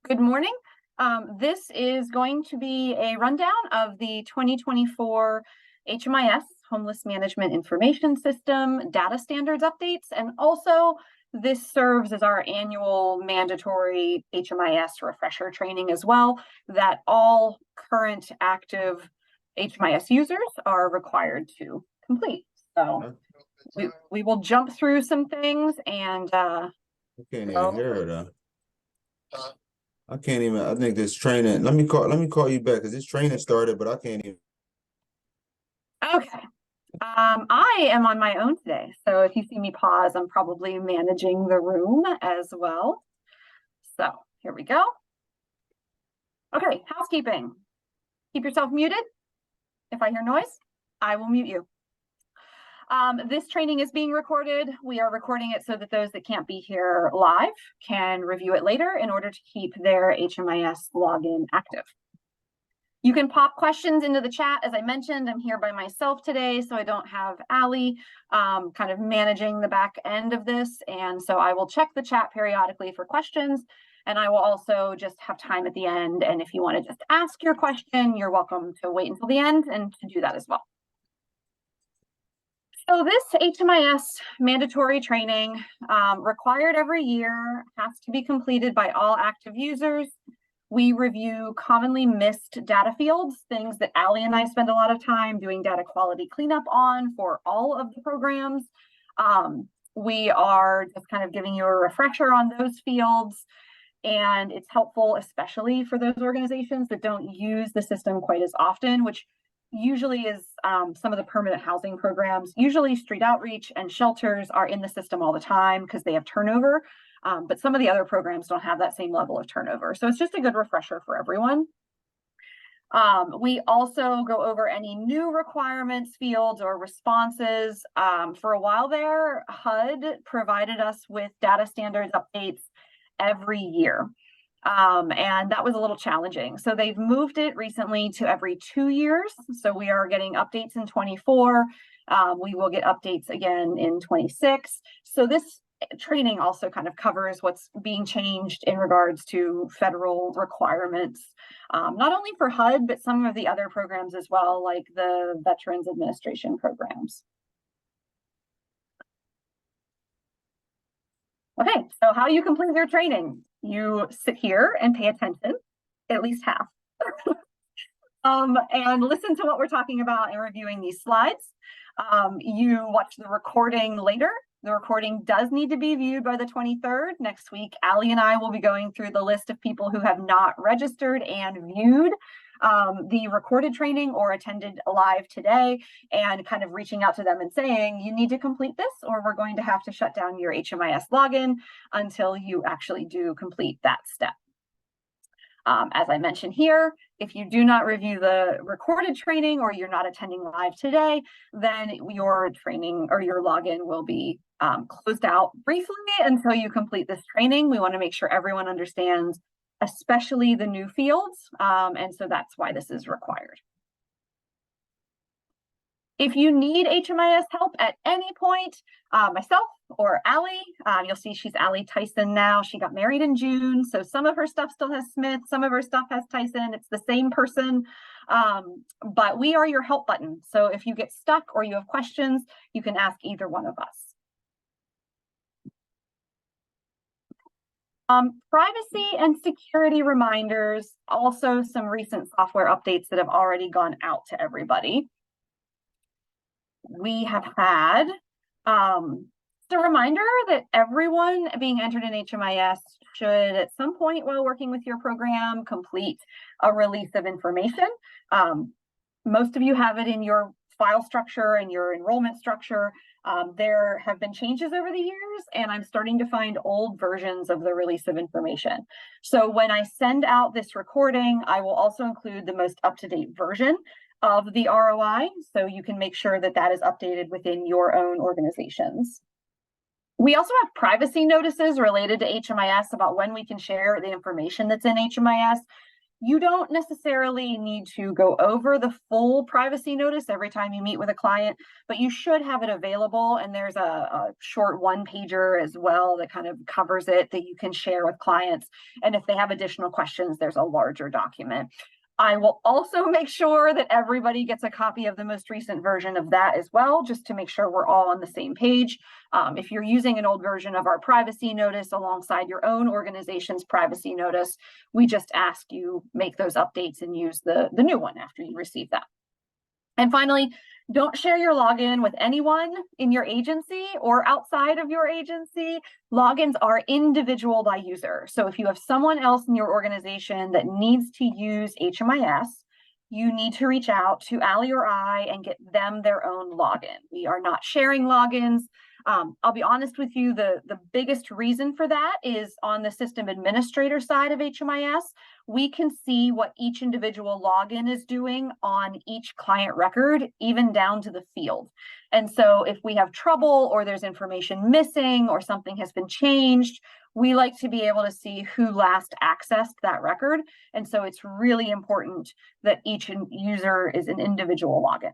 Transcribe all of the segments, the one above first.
Good morning. This is going to be a rundown of the 2024 HMIS, Homeless Management Information System, data standards updates, and also this serves as our annual mandatory HMIS refresher training as well, that all current active HMIS users are required to complete. So we will jump through some things and I can't even hear it. I can't even. I think this training. Let me call you back because this training started, but I can't even. Okay. I am on my own today, so if you see me pause, I'm probably managing the room as well. So here we go. Okay, housekeeping. Keep yourself muted. If I hear noise, I will mute you. This training is being recorded. We are recording it so that those that can't be here live can review it later in order to keep their HMIS login active. You can pop questions into the chat. As I mentioned, I'm here by myself today, so I don't have Allie kind of managing the back end of this. And so I will check the chat periodically for questions, and I will also just have time at the end. And if you want to just ask your question, you're welcome to wait until the end and to do that as well. So this HMIS mandatory training required every year, has to be completed by all active users. We review commonly missed data fields, things that Allie and I spend a lot of time doing data quality cleanup on for all of the programs. We are just kind of giving you a refresher on those fields, and it's helpful, especially for those organizations that don't use the system quite as often, which usually is some of the permanent housing programs. Usually street outreach and shelters are in the system all the time because they have turnover. But some of the other programs don't have that same level of turnover. So it's just a good refresher for everyone. We also go over any new requirements, fields, or responses. For a while there, HUD provided us with data standards updates every year. And that was a little challenging. So they've moved it recently to every 2 years. So we are getting updates in 24. We will get updates again in 26. So this training also kind of covers what's being changed in regards to federal requirements, not only for HUD, but some of the other programs as well, like the Veterans Administration programs. Okay, so how you complete your training? You sit here and pay attention, at least half, and listen to what we're talking about and reviewing these slides. You watch the recording later. The recording does need to be viewed by the 23rd. Next week, Allie and I will be going through the list of people who have not registered and viewed the recorded training or attended live today, and kind of reaching out to them and saying, you need to complete this, or we're going to have to shut down your HMIS login until you actually do complete that step. As I mentioned here, if you do not review the recorded training or you're not attending live today, then your training or your login will be closed out briefly until you complete this training. We want to make sure everyone understands, especially the new fields, and so that's why this is required. If you need HMIS help at any point, myself or Allie, you'll see she's Allie Tyson now. She got married in June, so some of her stuff still has Smith, some of her stuff has Tyson. It's the same person, but we are your help button. So if you get stuck or you have questions, you can ask either one of us. Privacy and security reminders, also some recent software updates that have already gone out to everybody. We have had a reminder that everyone being entered in HMIS should at some point while working with your program complete a release of information. Most of you have it in your file structure and your enrollment structure. There have been changes over the years, and I'm starting to find old versions of the release of information. So when I send out this recording, I will also include the most up-to-date version of the ROI, so you can make sure that that is updated within your own organizations. We also have privacy notices related to HMIS about when we can share the information that's in HMIS. You don't necessarily need to go over the full privacy notice every time you meet with a client, but you should have it available. And there's a short one-pager as well that kind of covers it that you can share with clients. And if they have additional questions, there's a larger document. I will also make sure that everybody gets a copy of the most recent version of that as well, just to make sure we're all on the same page. If you're using an old version of our privacy notice alongside your own organization's privacy notice, we just ask you make those updates and use the new one after you receive that. And finally, don't share your login with anyone in your agency or outside of your agency. Logins are individual by user. So if you have someone else in your organization that needs to use HMIS, you need to reach out to Allie or I and get them their own login. We are not sharing logins. I'll be honest with you, the biggest reason for that is on the system administrator side of HMIS, we can see what each individual login is doing on each client record, even down to the field. And so if we have trouble or there's information missing or something has been changed, we like to be able to see who last accessed that record. And so it's really important that each user is an individual login.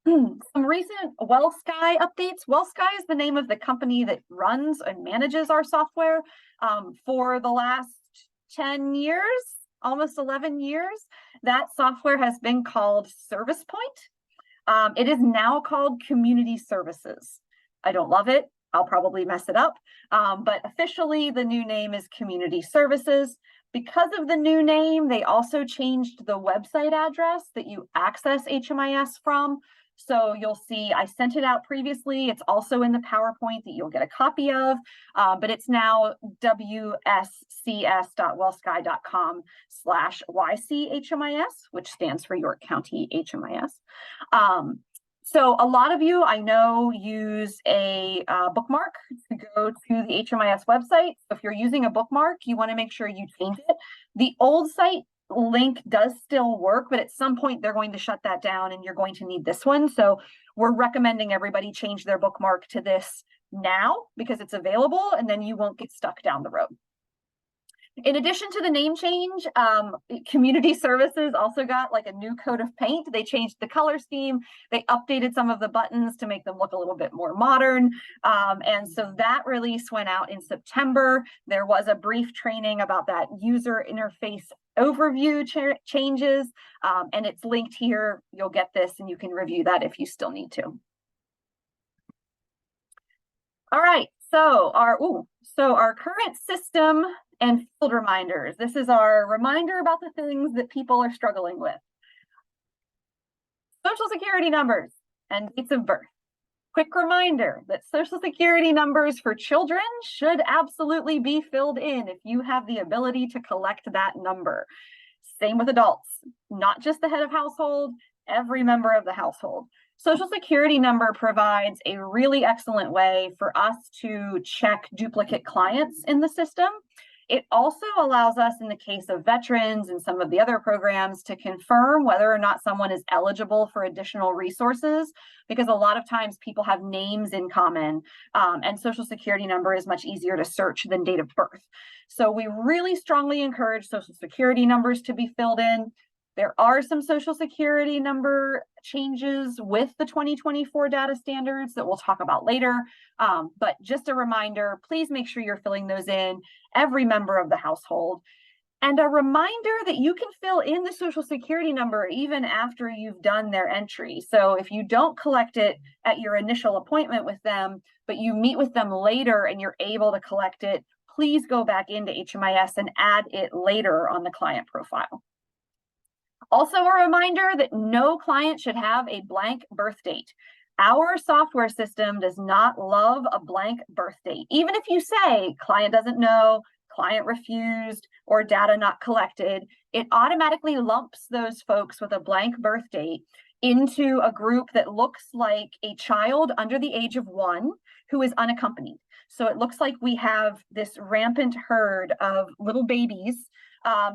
Some recent WellSky updates. WellSky is the name of the company that runs and manages our software for the last 10 years, almost 11 years. That software has been called ServicePoint. It is now called Community Services. I don't love it. I'll probably mess it up. But officially, the new name is Community Services. Because of the new name, they also changed the website address that you access HMIS from. So you'll see I sent it out previously. It's also in the PowerPoint that you'll get a copy of, but it's now wscs.wellsky.com/YCHMIS, which stands for York County HMIS. So a lot of you I know use a bookmark to go to the HMIS website. If you're using a bookmark, you want to make sure you change it. The old site link does still work, but at some point they're going to shut that down and you're going to need this one. So we're recommending everybody change their bookmark to this now because it's available and then you won't get stuck down the road. In addition to the name change, Community Services also got like a new coat of paint. They changed the color scheme. They updated some of the buttons to make them look a little bit more modern. And so that release went out in September. There was a brief training about that user interface overview changes, and it's linked here. You'll get this and you can review that if you still need to. All right, so our current system and field reminders. This is our reminder about the things that people are struggling with. Social Security numbers and dates of birth. Quick reminder that Social Security numbers for children should absolutely be filled in if you have the ability to collect that number. Same with adults, not just the head of household, every member of the household. Social Security number provides a really excellent way for us to check duplicate clients in the system. It also allows us, in the case of veterans and some of the other programs, to confirm whether or not someone is eligible for additional resources, because a lot of times people have names in common, and Social Security number is much easier to search than date of birth. So we really strongly encourage Social Security numbers to be filled in. There are some Social Security number changes with the 2024 data standards that we'll talk about later. But just a reminder, please make sure you're filling those in, every member of the household. And a reminder that you can fill in the Social Security number even after you've done their entry. So if you don't collect it at your initial appointment with them, but you meet with them later and you're able to collect it, please go back into HMIS and add it later on the client profile. Also a reminder that no client should have a blank birth date. Our software system does not love a blank birth date. Even if you say client doesn't know, client refused, or data not collected, it automatically lumps those folks with a blank birth date into a group that looks like a child under the age of 1 who is unaccompanied. So it looks like we have this rampant herd of little babies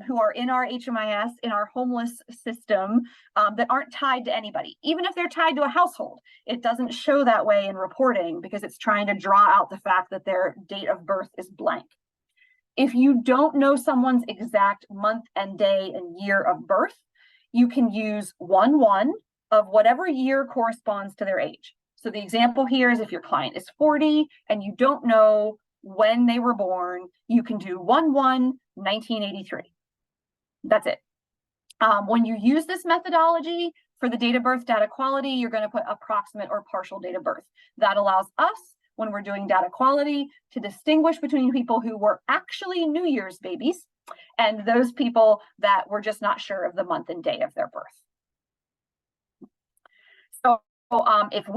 who are in our HMIS, in our homeless system, that aren't tied to anybody. Even if they're tied to a household, it doesn't show that way in reporting because it's trying to draw out the fact that their date of birth is blank. If you don't know someone's exact month and day and year of birth, you can use 1/1 of whatever year corresponds to their age. So the example here is if your client is 40 and you don't know when they were born, you can do 1/1/1983. That's it. When you use this methodology for the date of birth data quality, you're going to put approximate or partial date of birth. That allows us, when we're doing data quality, to distinguish between people who were actually New Year's babies and those people that were just not sure of the month and day of their birth. So if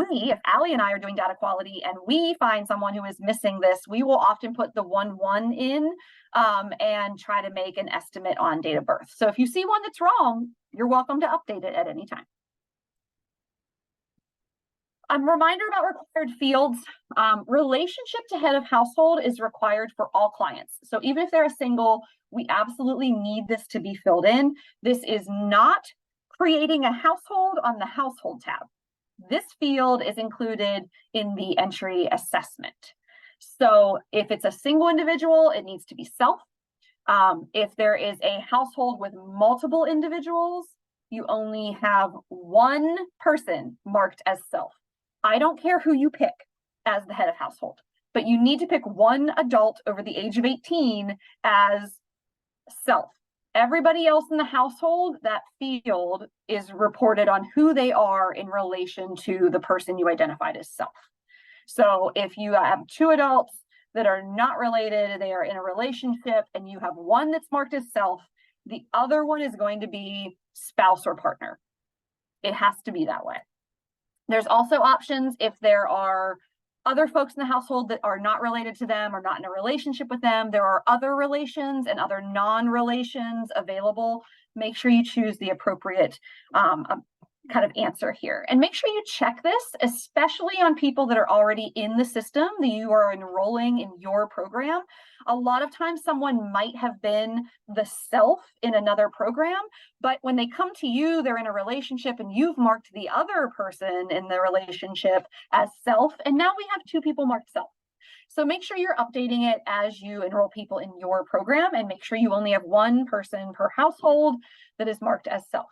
Allie and I are doing data quality and we find someone who is missing this, we will often put the 1/1 in and try to make an estimate on date of birth. So if you see one that's wrong, you're welcome to update it at any time. A reminder about required fields. Relationship to head of household is required for all clients. So even if they're a single, we absolutely need this to be filled in. This is not creating a household on the household tab. This field is included in the entry assessment. So if it's a single individual, it needs to be self. If there is a household with multiple individuals, you only have one person marked as self. I don't care who you pick as the head of household, but you need to pick one adult over the age of 18 as self. Everybody else in the household, that field is reported on who they are in relation to the person you identified as self. So if you have two adults that are not related, they are in a relationship, and you have one that's marked as self, the other one is going to be spouse or partner. It has to be that way. There's also options if there are other folks in the household that are not related to them or not in a relationship with them. There are other relations and other non-relations available. Make sure you choose the appropriate kind of answer here. And make sure you check this, especially on people that are already in the system that you are enrolling in your program. A lot of times someone might have been the self in another program, but when they come to you, they're in a relationship and you've marked the other person in the relationship as self, and now we have two people marked self. So make sure you're updating it as you enroll people in your program, and make sure you only have one person per household that is marked as self.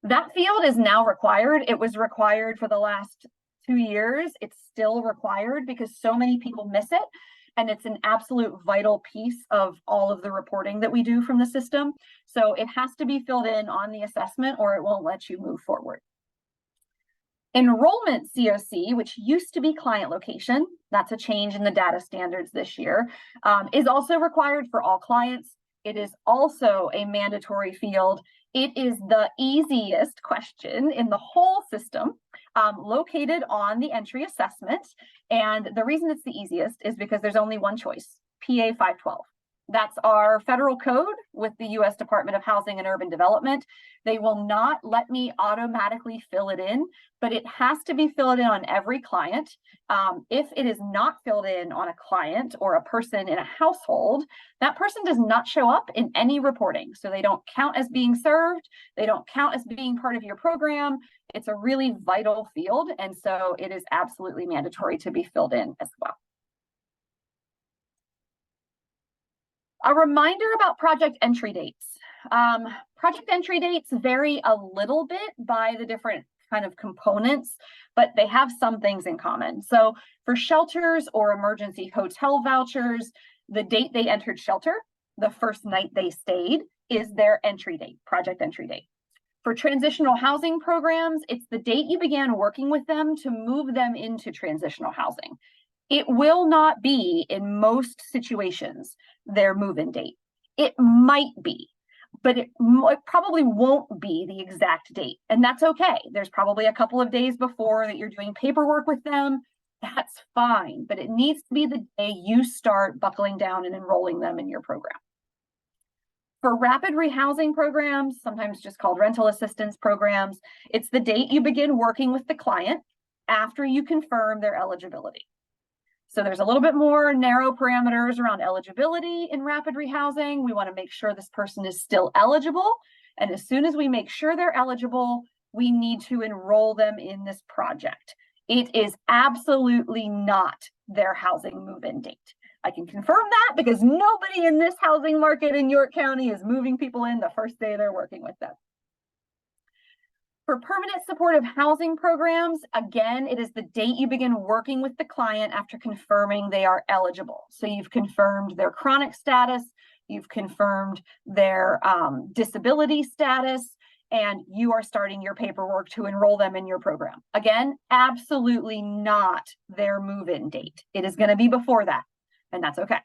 That field is now required. It was required for the last 2 years. It's still required because so many people miss it. And it's an absolute vital piece of all of the reporting that we do from the system. So it has to be filled in on the assessment or it won't let you move forward. Enrollment COC, which used to be client location, that's a change in the data standards this year, is also required for all clients. It is also a mandatory field. It is the easiest question in the whole system, located on the entry assessment. And the reason it's the easiest is because there's only one choice, PA 512. That's our federal code with the US Department of Housing and Urban Development. They will not let me automatically fill it in, but it has to be filled in on every client. If it is not filled in on a client or a person in a household, that person does not show up in any reporting. So they don't count as being served. They don't count as being part of your program. It's a really vital field. And so it is absolutely mandatory to be filled in as well. A reminder about project entry dates. Project entry dates vary a little bit by the different kind of components, but they have some things in common. So for shelters or emergency hotel vouchers, the date they entered shelter, the first night they stayed, is their entry date, project entry date. For transitional housing programs, it's the date you began working with them to move them into transitional housing. It will not be, in most situations, their move-in date. It might be, but it probably won't be the exact date. And that's okay. There's probably a couple of days before that you're doing paperwork with them. That's fine, but it needs to be the day you start buckling down and enrolling them in your program. For rapid rehousing programs, sometimes just called rental assistance programs, it's the date you begin working with the client after you confirm their eligibility. So there's a little bit more narrow parameters around eligibility in rapid rehousing. We want to make sure this person is still eligible. And as soon as we make sure they're eligible, we need to enroll them in this project. It is absolutely not their housing move-in date. I can confirm that because nobody in this housing market in York County is moving people in the first day they're working with them. For permanent supportive housing programs, again, it is the date you begin working with the client after confirming they are eligible. So you've confirmed their chronic status, you've confirmed their disability status, and you are starting your paperwork to enroll them in your program. Again, absolutely not their move-in date. It is going to be before that, and that's okay.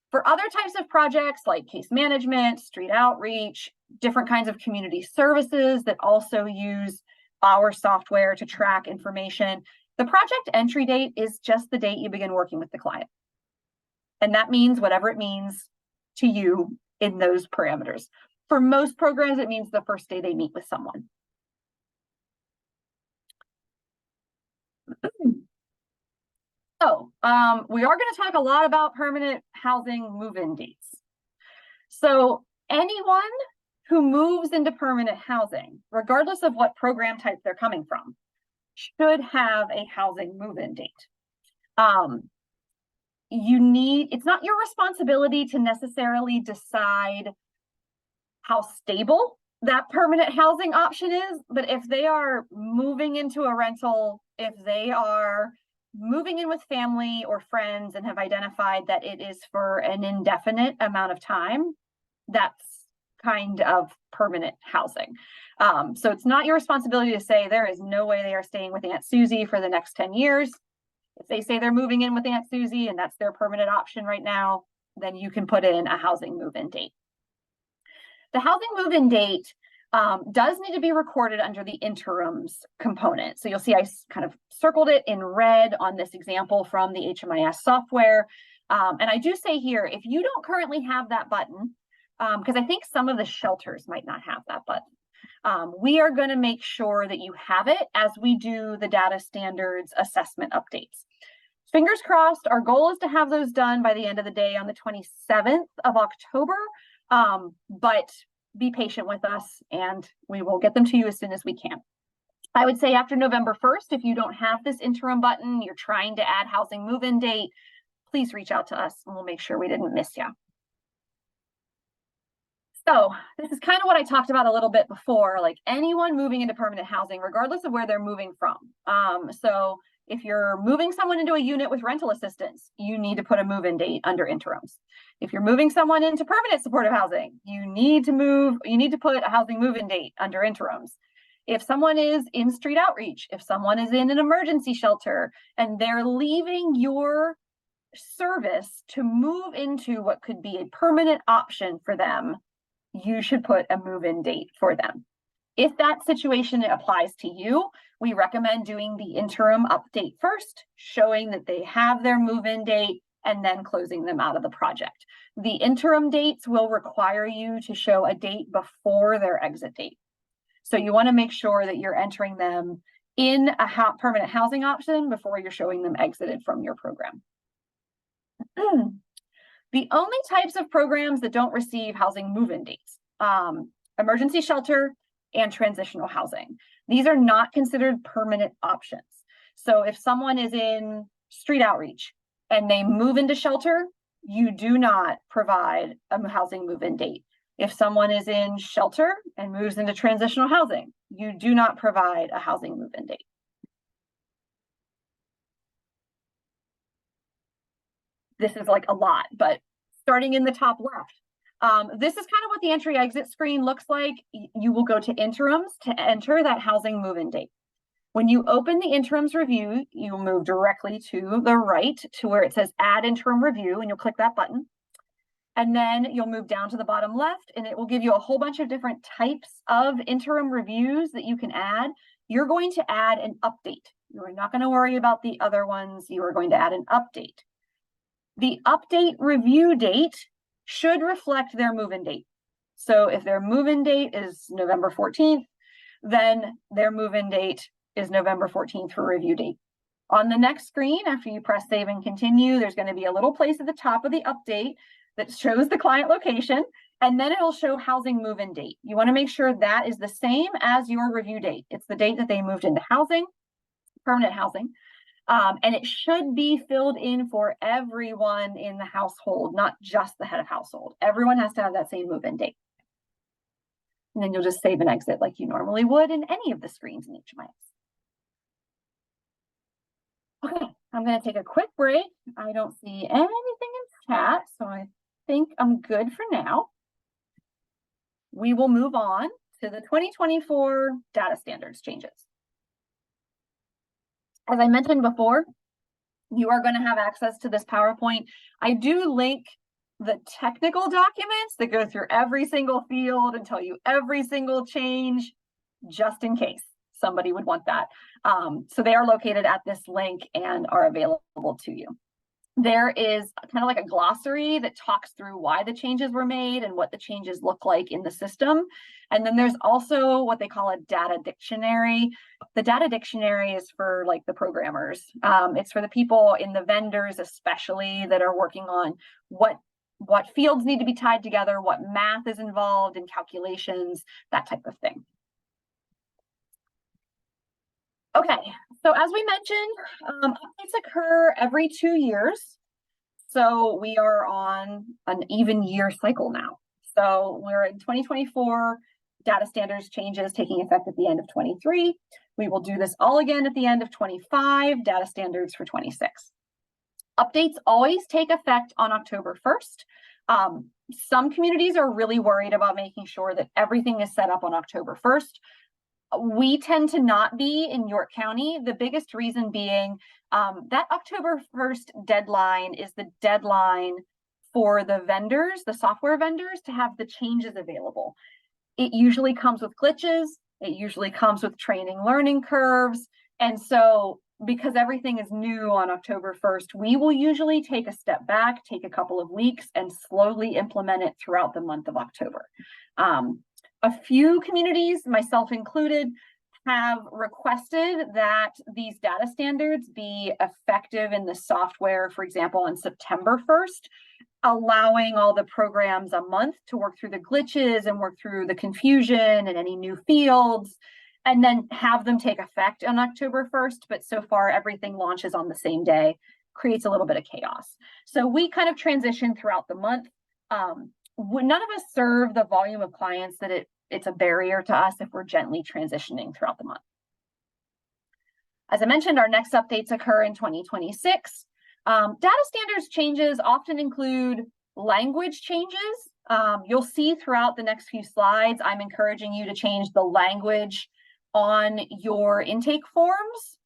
For other types of projects like case management, street outreach, different kinds of community services that also use our software to track information, the project entry date is just the date you begin working with the client. And that means whatever it means to you in those parameters. For most programs, it means the first day they meet with someone. So we are going to talk a lot about permanent housing move-in dates. So anyone who moves into permanent housing, regardless of what program type they're coming from, should have a housing move-in date. It's not your responsibility to necessarily decide how stable that permanent housing option is, but if they are moving into a rental, if they are moving in with family or friends and have identified that it is for an indefinite amount of time, that's kind of permanent housing. So it's not your responsibility to say there is no way they are staying with Aunt Susie for the next 10 years. If they say they're moving in with Aunt Susie and that's their permanent option right now, then you can put in a housing move-in date. The housing move-in date does need to be recorded under the interims component. So you'll see I kind of circled it in red on this example from the HMIS software. And I do say here, if you don't currently have that button, because I think some of the shelters might not have that button, we are going to make sure that you have it as we do the data standards assessment updates. Fingers crossed, our goal is to have those done by the end of the day on the 27th of October. But be patient with us and we will get them to you as soon as we can. I would say after November 1st, if you don't have this interim button, you're trying to add housing move-in date, please reach out to us and we'll make sure we didn't miss you. So this is kind of what I talked about a little bit before, like anyone moving into permanent housing, regardless of where they're moving from. So if you're moving someone into a unit with rental assistance, you need to put a move-in date under interims. If you're moving someone into permanent supportive housing, you need to put a housing move-in date under interims. If someone is in street outreach, if someone is in an emergency shelter and they're leaving your service to move into what could be a permanent option for them, you should put a move-in date for them. If that situation applies to you, we recommend doing the interim update first, showing that they have their move-in date and then closing them out of the project. The interim dates will require you to show a date before their exit date. So you want to make sure that you're entering them in a permanent housing option before you're showing them exited from your program. The only types of programs that don't receive housing move-in dates, emergency shelter and transitional housing. These are not considered permanent options. So if someone is in street outreach and they move into shelter, you do not provide a housing move-in date. If someone is in shelter and moves into transitional housing, you do not provide a housing move-in date. This is like a lot, but starting in the top left, this is kind of what the entry exit screen looks like. You will go to interims to enter that housing move-in date. When you open the interims review, you'll move directly to the right to where it says add interim review, and you'll click that button. And then you'll move down to the bottom left and it will give you a whole bunch of different types of interim reviews that you can add. You're going to add an update. You're not going to worry about the other ones. You are going to add an update. The update review date should reflect their move-in date. So if their move-in date is November 14th, then their move-in date is November 14th for review date. On the next screen, after you press save and continue, there's going to be a little place at the top of the update that shows the client location, and then it'll show housing move-in date. You want to make sure that is the same as your review date. It's the date that they moved into housing, permanent housing. And it should be filled in for everyone in the household, not just the head of household. Everyone has to have that same move-in date. And then you'll just save and exit like you normally would in any of the screens in HMIS. Okay, I'm going to take a quick break. I don't see anything in chat, so I think I'm good for now. We will move on to the 2024 data standards changes. As I mentioned before, you are going to have access to this PowerPoint. I do link the technical documents that go through every single field and tell you every single change, just in case somebody would want that. So they are located at this link and are available to you. There is kind of like a glossary that talks through why the changes were made and what the changes look like in the system. And then there's also what they call a data dictionary. The data dictionary is for like the programmers. It's for the people in the vendors, especially, that are working on what fields need to be tied together, what math is involved in calculations, that type of thing. Okay, so as we mentioned, updates occur every 2 years. So we are on an even year cycle now. So we're in 2024, data standards changes taking effect at the end of 23. We will do this all again at the end of 25, data standards for 26. Updates always take effect on October 1st. Some communities are really worried about making sure that everything is set up on October 1st. We tend to not be in York County. The biggest reason being that October 1st deadline is the deadline for the vendors, the software vendors, to have the changes available. It usually comes with glitches. It usually comes with training learning curves. And so because everything is new on October 1st, we will usually take a step back, take a couple of weeks, and slowly implement it throughout the month of October. A few communities, myself included, have requested that these data standards be effective in the software, for example, on September 1st, allowing all the programs a month to work through the glitches and work through the confusion and any new fields, and then have them take effect on October 1st. But so far, everything launches on the same day, creates a little bit of chaos. So we kind of transition throughout the month. None of us serve the volume of clients that it's a barrier to us if we're gently transitioning throughout the month. As I mentioned, our next updates occur in 2026. Data standards changes often include language changes. You'll see throughout the next few slides, I'm encouraging you to change the language on your intake forms,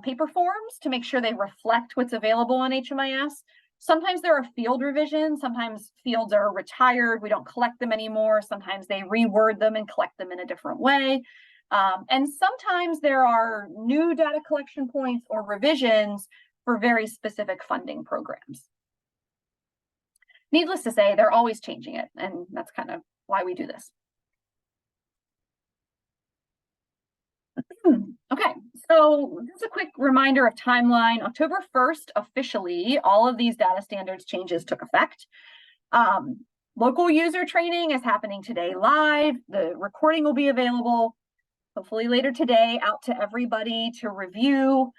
paper forms, to make sure they reflect what's available on HMIS. Sometimes there are field revisions. Sometimes fields are retired. We don't collect them anymore. Sometimes they reword them and collect them in a different way. And sometimes there are new data collection points or revisions for very specific funding programs. Needless to say, they're always changing it, and that's kind of why we do this. Okay, so just a quick reminder of timeline. October 1st, officially, all of these data standards changes took effect. Local user training is happening today live. The recording will be available hopefully later today out to everybody to review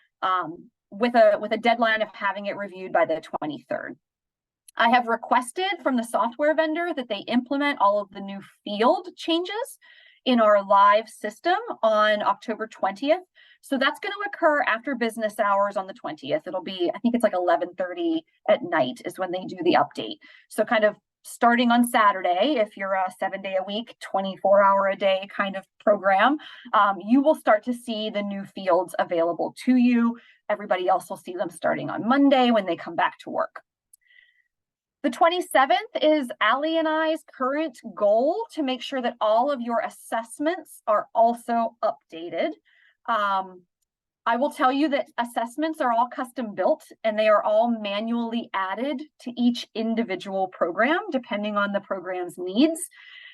with a deadline of having it reviewed by the 23rd. I have requested from the software vendor that they implement all of the new field changes in our live system on October 20th. So that's going to occur after business hours on the 20th. It'll be, I think it's like 11:30 at night is when they do the update. So kind of starting on Saturday, if you're a 7-day-a-week, 24-hour-a-day kind of program, you will start to see the new fields available to you. Everybody else will see them starting on Monday when they come back to work. The 27th is Allie and I's current goal to make sure that all of your assessments are also updated. I will tell you that assessments are all custom built and they are all manually added to each individual program depending on the program's needs.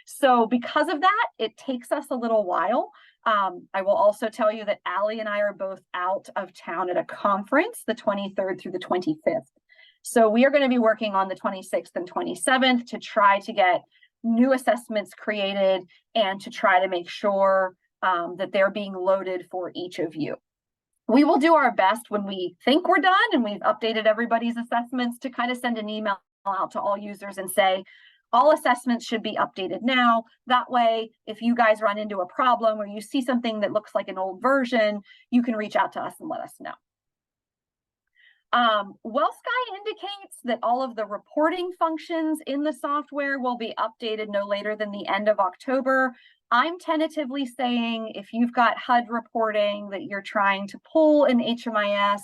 So because of that, it takes us a little while. I will also tell you that Allie and I are both out of town at a conference the 23rd through the 25th. So we are going to be working on the 26th and 27th to try to get new assessments created and to try to make sure that they're being loaded for each of you. We will do our best when we think we're done and we've updated everybody's assessments to kind of send an email out to all users and say, all assessments should be updated now. That way, if you guys run into a problem or you see something that looks like an old version, you can reach out to us and let us know. WellSky indicates that all of the reporting functions in the software will be updated no later than the end of October. I'm tentatively saying if you've got HUD reporting that you're trying to pull in HMIS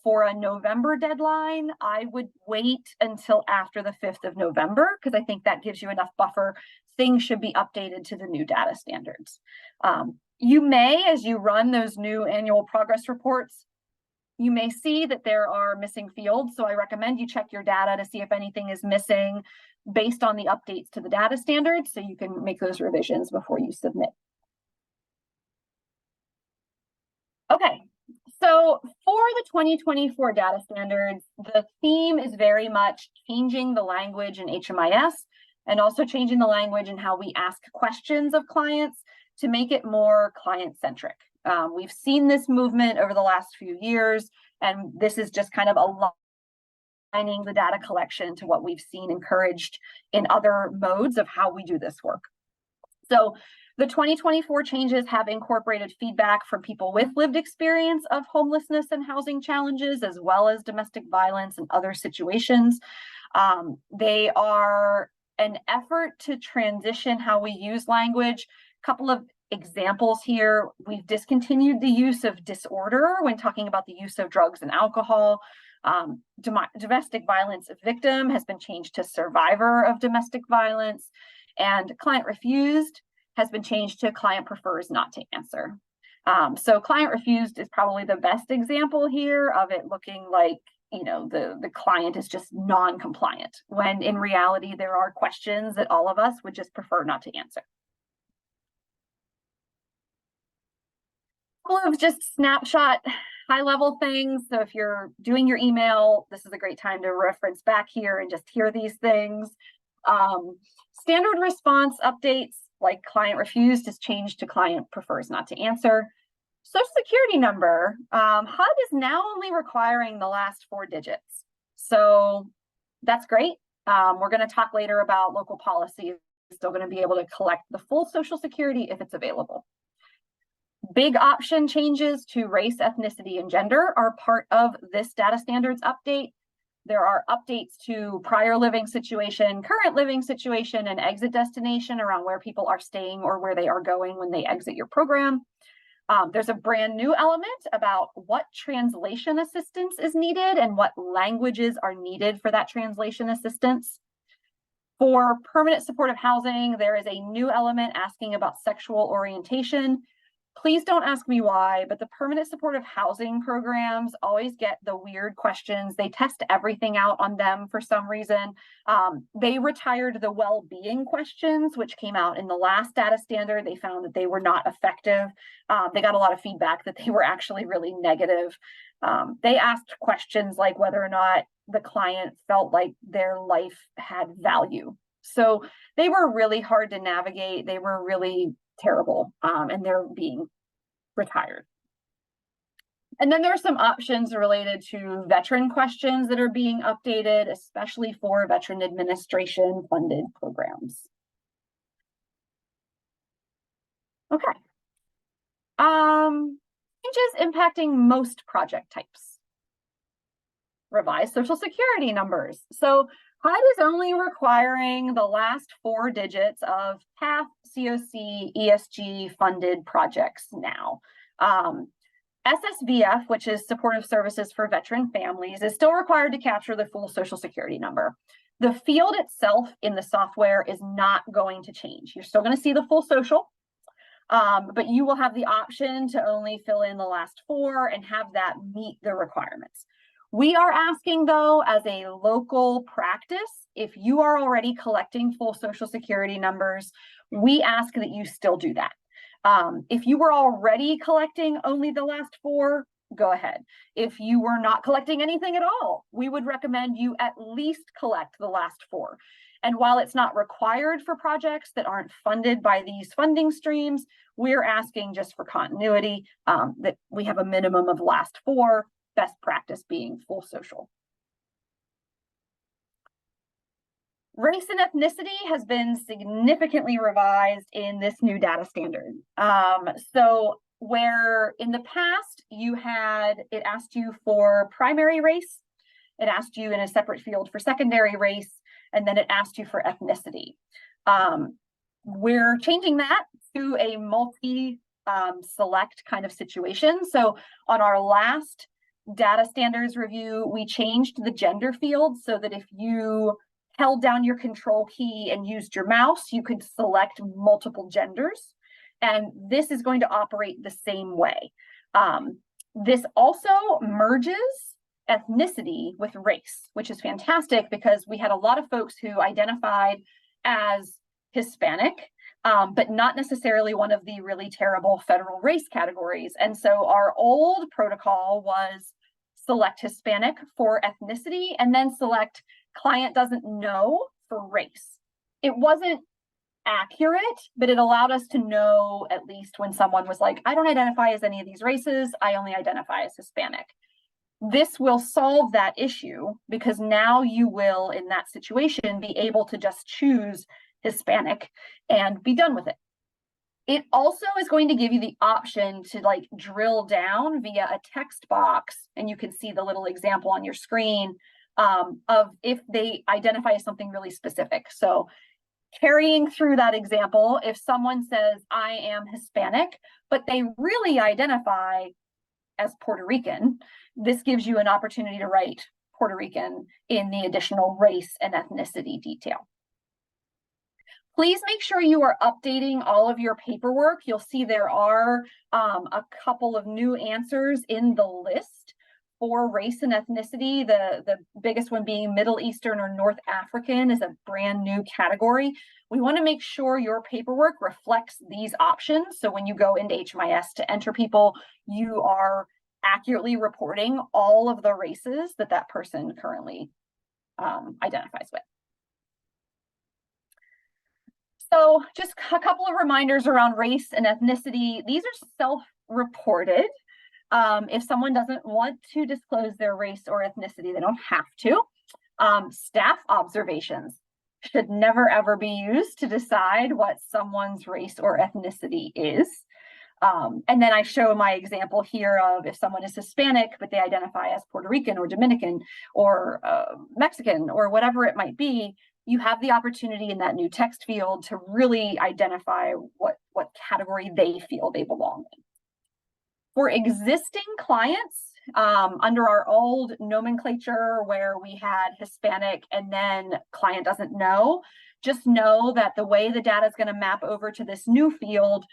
for a November deadline, I would wait until after the 5th of November because I think that gives you enough buffer. Things should be updated to the new data standards. You may, as you run those new annual progress reports, you may see that there are missing fields. So I recommend you check your data to see if anything is missing based on the updates to the data standards, so you can make those revisions before you submit. Okay, so for the 2024 data standards, the theme is very much changing the language in HMIS and also changing the language in how we ask questions of clients to make it more client-centric. We've seen this movement over the last few years, and this is just kind of aligning the data collection to what we've seen encouraged in other modes of how we do this work. So the 2024 changes have incorporated feedback from people with lived experience of homelessness and housing challenges, as well as domestic violence and other situations. They are an effort to transition how we use language. A couple of examples here: we've discontinued the use of disorder when talking about the use of drugs and alcohol. Domestic violence victim has been changed to survivor of domestic violence, and client refused has been changed to client prefers not to answer. So client refused is probably the best example here of it looking like, you know, the client is just non-compliant, when in reality there are questions that all of us would just prefer not to answer. Of just snapshot high-level things. So if you're doing your email, this is a great time to reference back here and just hear these things. Standard response updates, like client refused, is changed to client prefers not to answer. Social Security number, HUD is now only requiring the last 4 digits. So that's great. We're going to talk later about local policy. Still going to be able to collect the full Social Security if it's available. Big option changes to race, ethnicity, and gender are part of this data standards update. There are updates to prior living situation, current living situation, and exit destination around where people are staying or where they are going when they exit your program. There's a brand new element about what translation assistance is needed and what languages are needed for that translation assistance. For permanent supportive housing, there is a new element asking about sexual orientation. Please don't ask me why, but the permanent supportive housing programs always get the weird questions. They test everything out on them for some reason. They retired the well-being questions, which came out in the last data standard. They found that they were not effective. They got a lot of feedback that they were actually really negative. They asked questions like whether or not the client felt like their life had value. So they were really hard to navigate. They were really terrible, and they're being retired. And then there are some options related to veteran questions that are being updated, especially for Veteran Administration funded programs. Okay. Changes impacting most project types. Revised Social Security numbers. So HUD is only requiring the last 4 digits of PATH, COC, ESG funded projects now. SSVF, which is Supportive Services for Veteran Families, is still required to capture the full Social Security number. The field itself in the software is not going to change. You're still going to see the full social, but you will have the option to only fill in the last 4 and have that meet the requirements. We are asking, though, as a local practice, if you are already collecting full Social Security numbers, we ask that you still do that. If you were already collecting only the last 4, go ahead. If you were not collecting anything at all, we would recommend you at least collect the last 4. And while it's not required for projects that aren't funded by these funding streams, we're asking just for continuity that we have a minimum of last 4, best practice being full social. Race and ethnicity has been significantly revised in this new data standard. So where in the past it asked you for primary race, it asked you in a separate field for secondary race, and then it asked you for ethnicity. We're changing that to a multi-select kind of situation. So on our last data standards review, we changed the gender field so that if you held down your control key and used your mouse, you could select multiple genders. And this is going to operate the same way. This also merges ethnicity with race, which is fantastic because we had a lot of folks who identified as Hispanic, but not necessarily one of the really terrible federal race categories. And so our old protocol was select Hispanic for ethnicity and then select client doesn't know for race. It wasn't accurate, but it allowed us to know at least when someone was like, I don't identify as any of these races, I only identify as Hispanic. This will solve that issue because now you will, in that situation, be able to just choose Hispanic and be done with it. It also is going to give you the option to like drill down via a text box, and you can see the little example on your screen of if they identify as something really specific. So carrying through that example, if someone says, I am Hispanic, but they really identify as Puerto Rican, this gives you an opportunity to write Puerto Rican in the additional race and ethnicity detail. Please make sure you are updating all of your paperwork. You'll see there are a couple of new answers in the list for race and ethnicity. The biggest one being Middle Eastern or North African is a brand new category. We want to make sure your paperwork reflects these options. So when you go into HMIS to enter people, you are accurately reporting all of the races that that person currently identifies with. So just a couple of reminders around race and ethnicity. These are self-reported. If someone doesn't want to disclose their race or ethnicity, they don't have to. Staff observations should never, ever be used to decide what someone's race or ethnicity is. And then I show my example here of if someone is Hispanic, but they identify as Puerto Rican or Dominican or Mexican or whatever it might be, you have the opportunity in that new text field to really identify what category they feel they belong in. For existing clients, under our old nomenclature where we had Hispanic and then client doesn't know, just know that the way the data is going to map over to this new field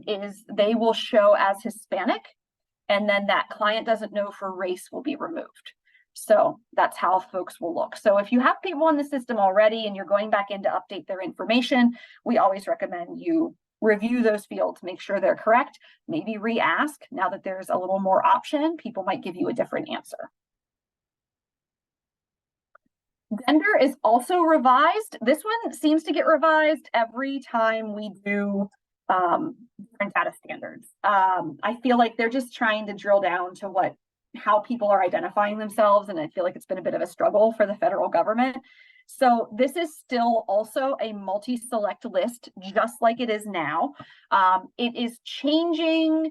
is they will show as Hispanic, and then that client doesn't know for race will be removed. So that's how folks will look. So if you have people in the system already and you're going back in to update their information, we always recommend you review those fields, make sure they're correct, maybe re-ask. Now that there's a little more option, people might give you a different answer. Gender is also revised. This one seems to get revised every time we do different data standards. I feel like they're just trying to drill down to how people are identifying themselves, and I feel like it's been a bit of a struggle for the federal government. So this is still also a multi-select list, just like it is now. It is changing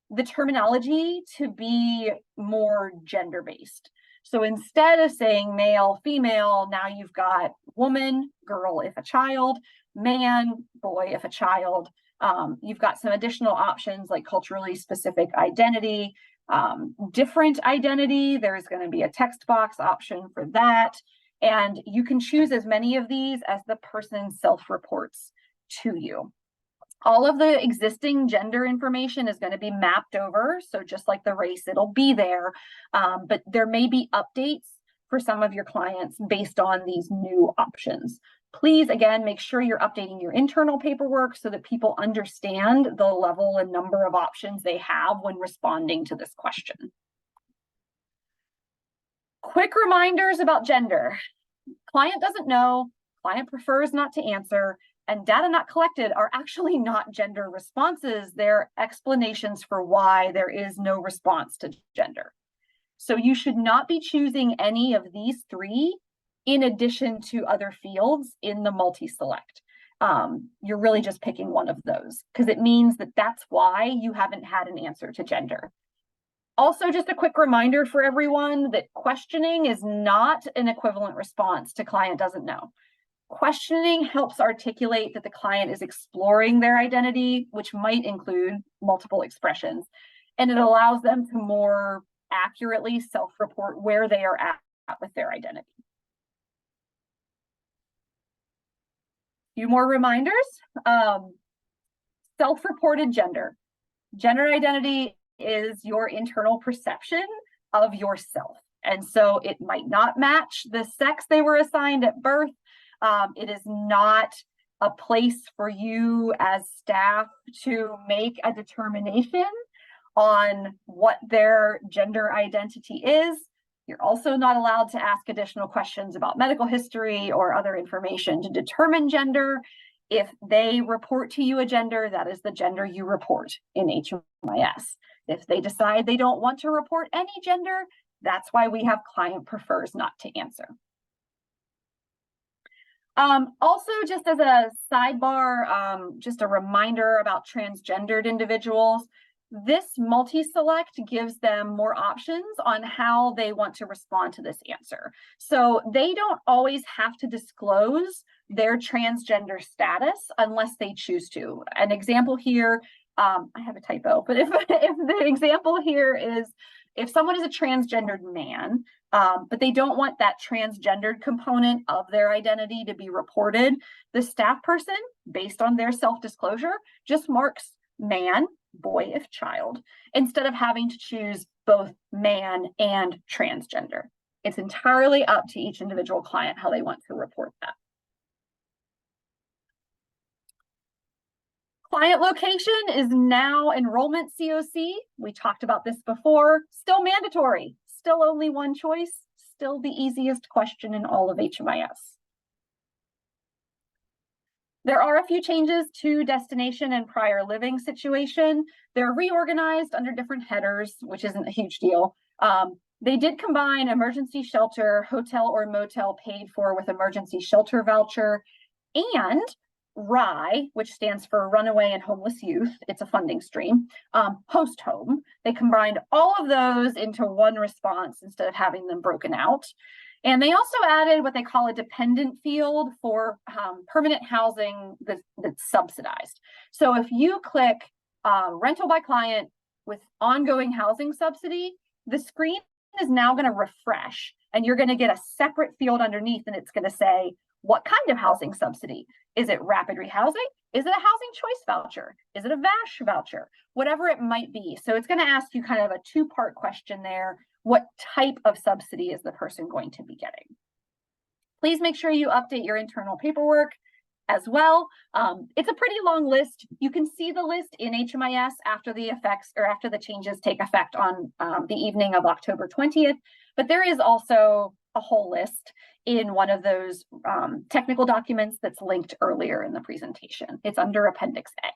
the terminology to be more gender-based. So instead of saying male, female, now you've got woman, girl if a child, man, boy if a child. You've got some additional options like culturally specific identity, different identity. There's going to be a text box option for that. And you can choose as many of these as the person self-reports to you. All of the existing gender information is going to be mapped over. So just like the race, it'll be there. But there may be updates for some of your clients based on these new options. Please, again, make sure you're updating your internal paperwork so that people understand the level and number of options they have when responding to this question. Quick reminders about gender. Client doesn't know, client prefers not to answer, and data not collected are actually not gender responses. They're explanations for why there is no response to gender. So you should not be choosing any of these three in addition to other fields in the multi-select. You're really just picking one of those because it means that that's why you haven't had an answer to gender. Also, just a quick reminder for everyone that questioning is not an equivalent response to client doesn't know. Questioning helps articulate that the client is exploring their identity, which might include multiple expressions, and it allows them to more accurately self-report where they are at with their identity. A few more reminders. Self-reported gender. Gender identity is your internal perception of yourself. And so it might not match the sex they were assigned at birth. It is not a place for you as staff to make a determination on what their gender identity is. You're also not allowed to ask additional questions about medical history or other information to determine gender. If they report to you a gender, that is the gender you report in HMIS. If they decide they don't want to report any gender, that's why we have client prefers not to answer. Also, just as a sidebar, just a reminder about transgendered individuals. This multi-select gives them more options on how they want to respond to this answer. So they don't always have to disclose their transgender status unless they choose to. An example here, I have a typo, but if the example here is if someone is a transgendered man, but they don't want that transgendered component of their identity to be reported, the staff person, based on their self-disclosure, just marks man, boy if child, instead of having to choose both man and transgender. It's entirely up to each individual client how they want to report that. Client location is now enrollment COC. We talked about this before. Still mandatory, still only one choice, still the easiest question in all of HMIS. There are a few changes to destination and prior living situation. They're reorganized under different headers, which isn't a huge deal. They did combine emergency shelter, hotel or motel paid for with emergency shelter voucher, and RI, which stands for Runaway and Homeless Youth. It's a funding stream. Host home. They combined all of those into one response instead of having them broken out. And they also added what they call a dependent field for permanent housing that's subsidized. So if you click rental by client with ongoing housing subsidy, the screen is now going to refresh and you're going to get a separate field underneath, and it's going to say, what kind of housing subsidy? Is it rapid rehousing? Is it a housing choice voucher? Is it a VASH voucher? Whatever it might be. So it's going to ask you kind of a two-part question there. What type of subsidy is the person going to be getting? Please make sure you update your internal paperwork as well. It's a pretty long list. You can see the list in HMIS after the effects or after the changes take effect on the evening of October 20th. But there is also a whole list in one of those technical documents that's linked earlier in the presentation. It's under Appendix A.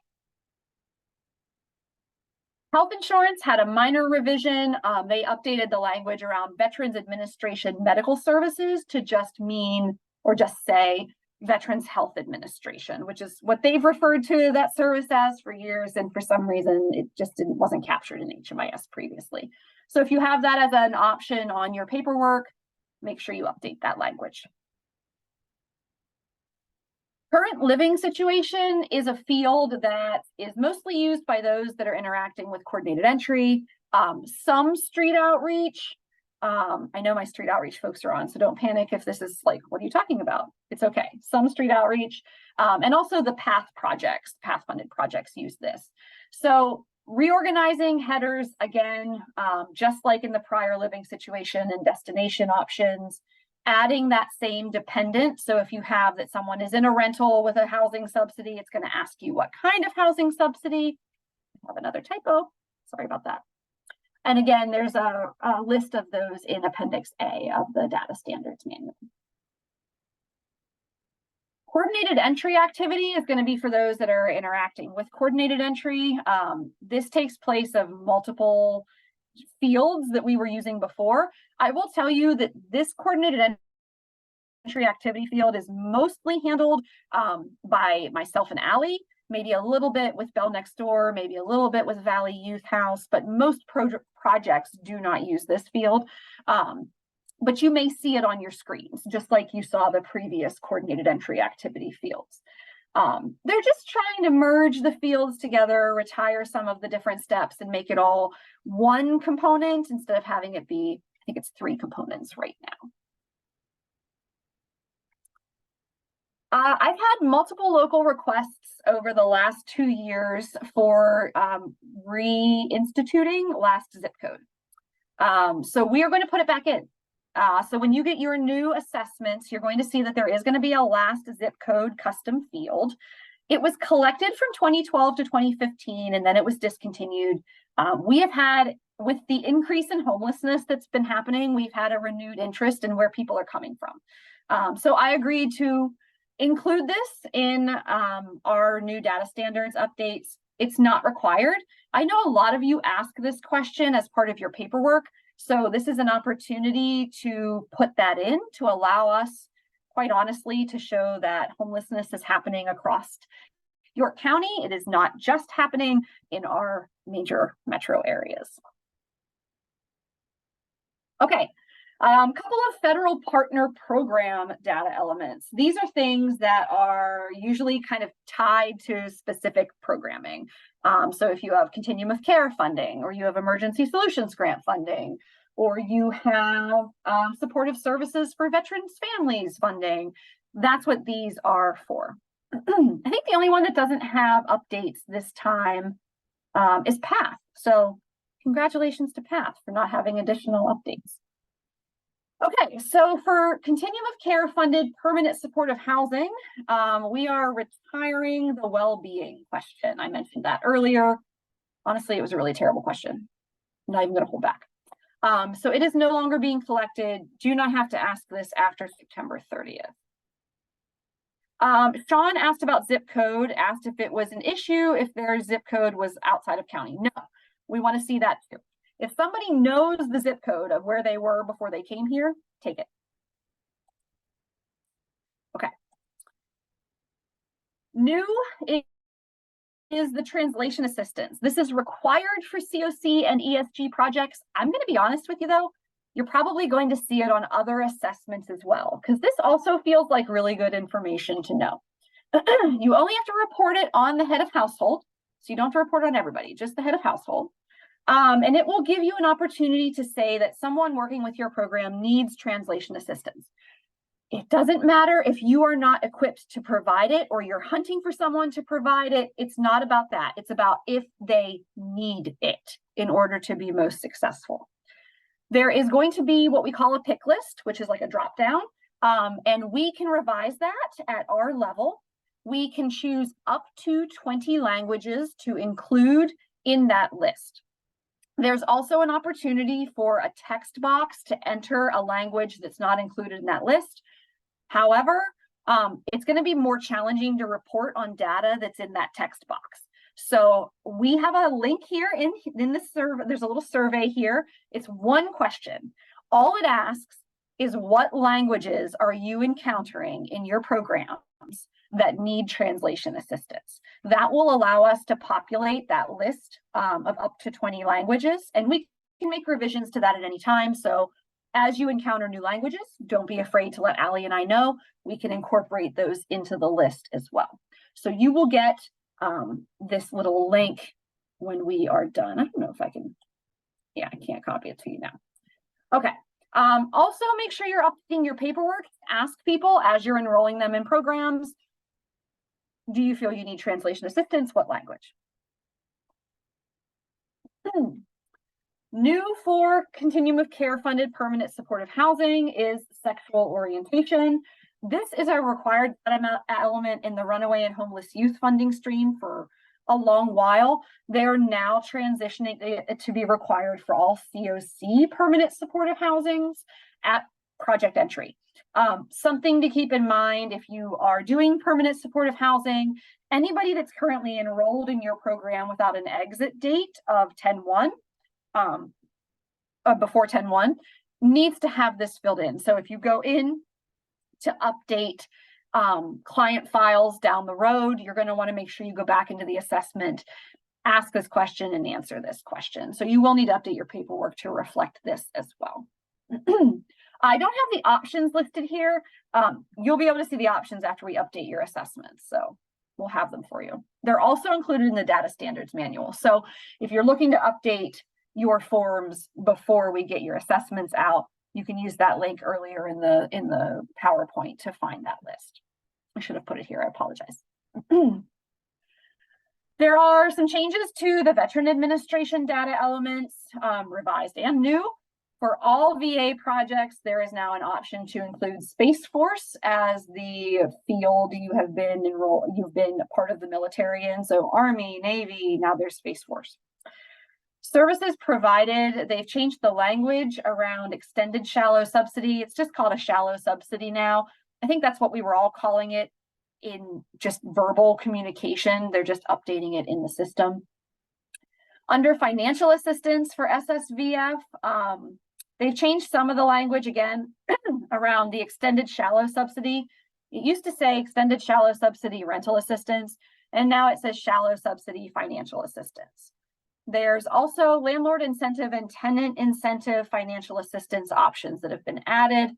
Health insurance had a minor revision. They updated the language around Veterans Administration Medical Services to just mean, or just say, Veterans Health Administration, which is what they've referred to that service as for years. And for some reason, it just wasn't captured in HMIS previously. So if you have that as an option on your paperwork, make sure you update that language. Current living situation is a field that is mostly used by those that are interacting with coordinated entry, some street outreach. I know my street outreach folks are on, so don't panic if this is like, what are you talking about? It's okay. Some street outreach, and also the PATH projects, PATH funded projects use this. So reorganizing headers, again, just like in the prior living situation and destination options, adding that same dependent. So if you have that someone is in a rental with a housing subsidy, it's going to ask you what kind of housing subsidy. I have another typo. Sorry about that. And again, there's a list of those in Appendix A of the Data Standards Manual. Coordinated entry activity is going to be for those that are interacting with coordinated entry. This takes place of multiple fields that we were using before. I will tell you that this coordinated entry activity field is mostly handled by myself and Allie, maybe a little bit with Bell Next Door, maybe a little bit with Valley Youth House, but most projects do not use this field. But you may see it on your screens, just like you saw the previous coordinated entry activity fields. They're just trying to merge the fields together, retire some of the different steps, and make it all one component instead of having it be, I think it's 3 components right now. I've had multiple local requests over the last 2 years for reinstituting last zip code. So we are going to put it back in. So when you get your new assessments, you're going to see that there is going to be a last zip code custom field. It was collected from 2012 to 2015, and then it was discontinued. We have had, with the increase in homelessness that's been happening, we've had a renewed interest in where people are coming from. So I agreed to include this in our new data standards updates. It's not required. I know a lot of you ask this question as part of your paperwork. So this is an opportunity to put that in to allow us, quite honestly, to show that homelessness is happening across York County. It is not just happening in our major metro areas. Okay, couple of federal partner program data elements. These are things that are usually kind of tied to specific programming. So if you have continuum of care funding, or you have emergency solutions grant funding, or you have supportive services for veterans families funding, that's what these are for. I think the only one that doesn't have updates this time is PATH. So congratulations to PATH for not having additional updates. Okay, so for continuum of care funded permanent supportive housing, we are retiring the well-being question. I mentioned that earlier. Honestly, it was a really terrible question. I'm not even going to hold back. So it is no longer being collected. Do not have to ask this after September 30th. Sean asked about zip code, asked if it was an issue if their zip code was outside of county. No, we want to see that too. If somebody knows the zip code of where they were before they came here, take it. Okay. New is the translation assistance. This is required for COC and ESG projects. I'm going to be honest with you though, you're probably going to see it on other assessments as well, because this also feels like really good information to know. You only have to report it on the head of household. So you don't have to report on everybody, just the head of household. And it will give you an opportunity to say that someone working with your program needs translation assistance. It doesn't matter if you are not equipped to provide it or you're hunting for someone to provide it. It's not about that. It's about if they need it in order to be most successful. There is going to be what we call a pick list, which is like a drop down, and we can revise that at our level. We can choose up to 20 languages to include in that list. There's also an opportunity for a text box to enter a language that's not included in that list. However, it's going to be more challenging to report on data that's in that text box. So we have a link here in the survey. There's a little survey here. It's one question. All it asks is, what languages are you encountering in your programs that need translation assistance? That will allow us to populate that list of up to 20 languages, and we can make revisions to that at any time. So as you encounter new languages, don't be afraid to let Allie and I know. We can incorporate those into the list as well. So you will get this little link when we are done. I don't know if I can, yeah, I can't copy it to you now. Okay. Also make sure you're updating your paperwork. Ask people as you're enrolling them in programs, do you feel you need translation assistance? What language? New for continuum of care funded permanent supportive housing is sexual orientation. This is a required element in the runaway and homeless youth funding stream for a long while. They're now transitioning it to be required for all COC permanent supportive housings. At project entry. Something to keep in mind if you are doing permanent supportive housing, anybody that's currently enrolled in your program without an exit date of 10/1, before 10/1, needs to have this filled in. So if you go in to update client files down the road, you're going to want to make sure you go back into the assessment, ask this question and answer this question. So you will need to update your paperwork to reflect this as well. I don't have the options listed here. You'll be able to see the options after we update your assessments. So we'll have them for you. They're also included in the data standards manual. So if you're looking to update your forms before we get your assessments out, you can use that link earlier in the PowerPoint to find that list. I should have put it here. I apologize. There are some changes to the Veteran Administration data elements, revised and new. For all VA projects, there is now an option to include Space Force as the field you have been enrolled, you've been part of the military in. So Army, Navy, now there's Space Force. Services provided, they've changed the language around extended shallow subsidy. It's just called a shallow subsidy now. I think that's what we were all calling it in just verbal communication. They're just updating it in the system. Under financial assistance for SSVF, they've changed some of the language again around the extended shallow subsidy. It used to say extended shallow subsidy rental assistance, and now it says shallow subsidy financial assistance. There's also landlord incentive and tenant incentive financial assistance options that have been added.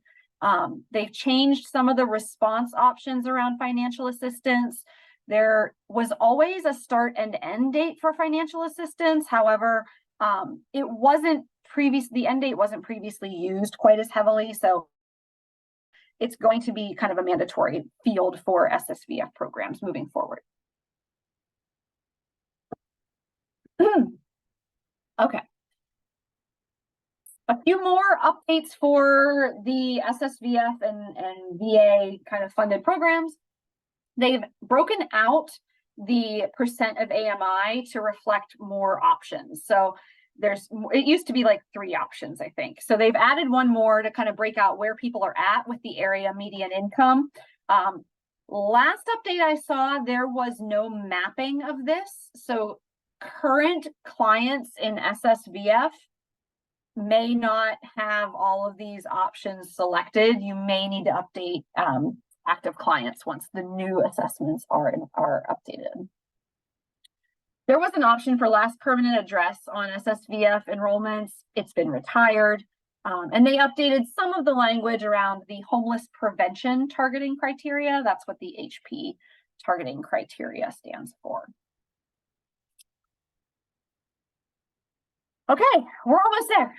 They've changed some of the response options around financial assistance. There was always a start and end date for financial assistance. However, the end date wasn't previously used quite as heavily. So it's going to be kind of a mandatory field for SSVF programs moving forward. Okay. A few more updates for the SSVF and VA kind of funded programs. They've broken out the percent of AMI to reflect more options. So it used to be like 3 options, I think. So they've added one more to kind of break out where people are at with the area median income. Last update I saw, there was no mapping of this. So current clients in SSVF may not have all of these options selected. You may need to update active clients once the new assessments are updated. There was an option for last permanent address on SSVF enrollments. It's been retired. And they updated some of the language around the homeless prevention targeting criteria. That's what the HP targeting criteria stands for. Okay, we're almost there.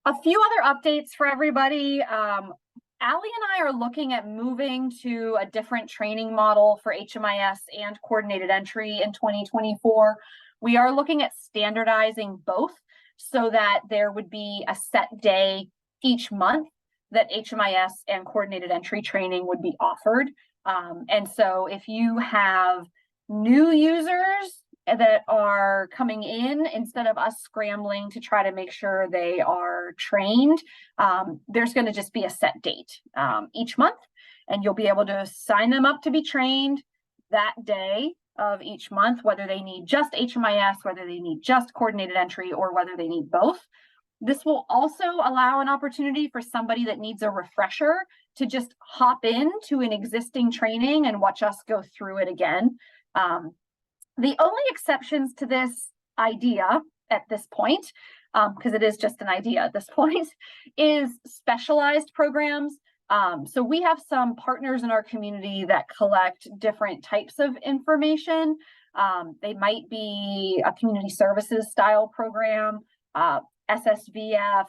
A few other updates for everybody. Allie and I are looking at moving to a different training model for HMIS and coordinated entry in 2024. We are looking at standardizing both so that there would be a set day each month that HMIS and coordinated entry training would be offered. And so if you have new users that are coming in, instead of us scrambling to try to make sure they are trained, there's going to just be a set date each month, and you'll be able to sign them up to be trained that day of each month, whether they need just HMIS, whether they need just coordinated entry, or whether they need both. This will also allow an opportunity for somebody that needs a refresher to just hop into an existing training and watch us go through it again. The only exceptions to this idea at this point, because it is just an idea at this point, is specialized programs. So we have some partners in our community that collect different types of information. They might be a community services style program, SSVF,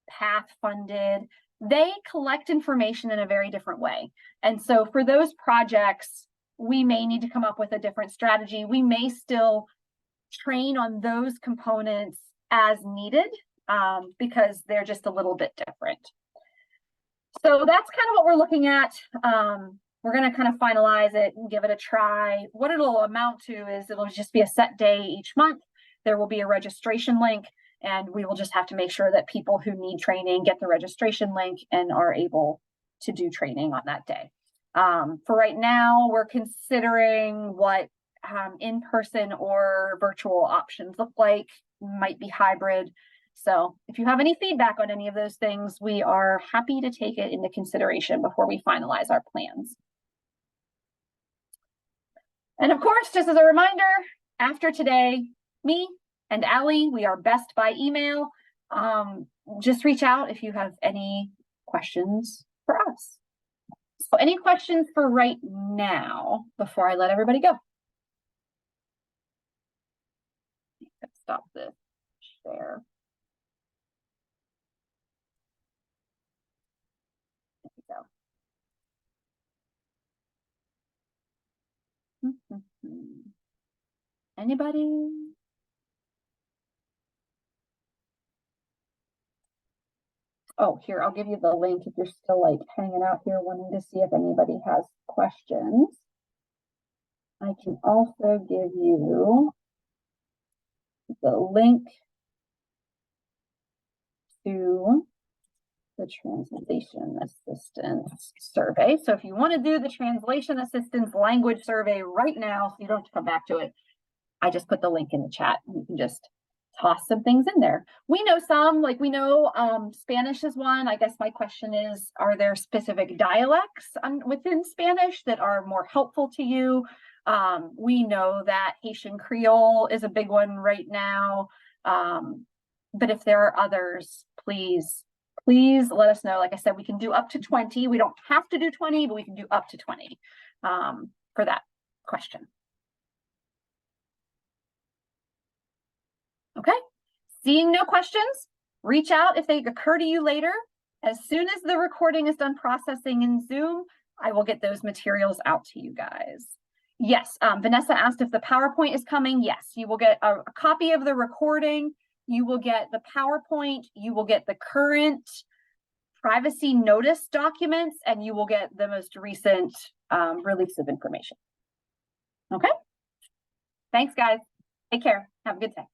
PATH funded. They collect information in a very different way. And so for those projects, we may need to come up with a different strategy. We may still train on those components as needed because they're just a little bit different. So that's kind of what we're looking at. We're going to kind of finalize it and give it a try. What it'll amount to is it'll just be a set day each month. There will be a registration link, And we will just have to make sure that people who need training get the registration link and are able to do training on that day. For right now, we're considering what in-person or virtual options look like, might be hybrid. So if you have any feedback on any of those things, we are happy to take it into consideration before we finalize our plans. And of course, just as a reminder, after today, me and Allie, we are best by email. Just reach out if you have any questions for us. So any questions for right now before I let everybody go? Stop this share. There we go. Anybody? Oh, here, I'll give you the link if you're still like hanging out here wanting to see if anybody has questions. I can also give you the link to the translation assistance survey. So if you want to do the translation assistance language survey right now, so you don't have to come back to it, I just put the link in the chat and you can just toss some things in there. We know some, like we know Spanish is one. I guess my question is, are there specific dialects within Spanish that are more helpful to you? We know that Haitian Creole is a big one right now. But if there are others, please let us know. Like I said, we can do up to 20. We don't have to do 20, but we can do up to 20 for that question. Okay, seeing no questions, reach out if they occur to you later. As soon as the recording is done processing in Zoom, I will get those materials out to you guys. Yes, Vanessa asked if the PowerPoint is coming. Yes, you will get a copy of the recording. You will get the PowerPoint. You will get the current privacy notice documents, and you will get the most recent release of information. Okay, thanks guys. Take care. Have a good day.